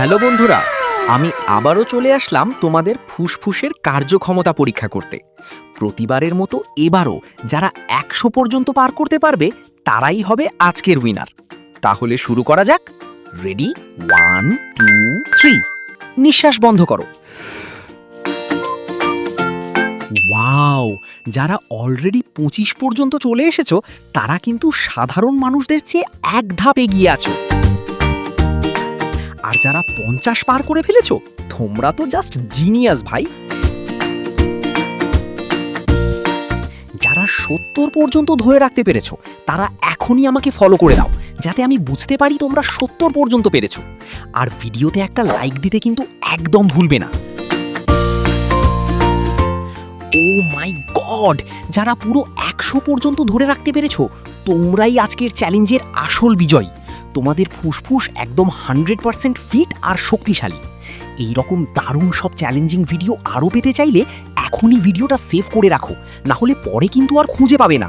Hello বন্ধুরা, আমি আবারও চলে আসলাম তোমাদের ফুসফুসের কার্যক্ষমতা পরীক্ষা করতে। প্রতিবারের মতো এবারও যারা ১০০ পর্যন্ত পার করতে পারবে তারাই হবে আজকের উইনার। তাহলে শুরু করা যাক। রেডি, 1 2 3। নিঃশ্বাস বন্ধ করো। ওয়াও, যারা অলরেডি ২৫ পর্যন্ত চলে এসেছো তারা কিন্তু সাধারণ মানুষদের চেয়ে এক ধাপ এগিয়ে আছো। আর যারা ৫০ পার করে ফেলেছো তোমরা তো জাস্ট জিনিয়াস ভাই। যারা ৭০ পর্যন্ত ধরে রাখতে পেরেছো তারা এখনই আমাকে ফলো করে দাও, যাতে আমি বুঝতে পারি তোমরা ৭০ পর্যন্ত পেরেছো। আর ভিডিওতে একটা লাইক দিতে কিন্তু একদম ভুলবে না। ও মাই গড, যারা পুরো ১০০ পর্যন্ত ধরে রাখতে পেরেছো তোমরাই আজকের চ্যালেঞ্জের আসল বিজয়ী। তোমাদের ফুসফুস একদম 100% ফিট আর শক্তিশালী। এই রকম দারুণ সব চ্যালেঞ্জিং ভিডিও আরও পেতে চাইলে এখনই ভিডিওটা সেভ করে রাখো, না হলে পরে কিন্তু আর খুঁজে পাবে না।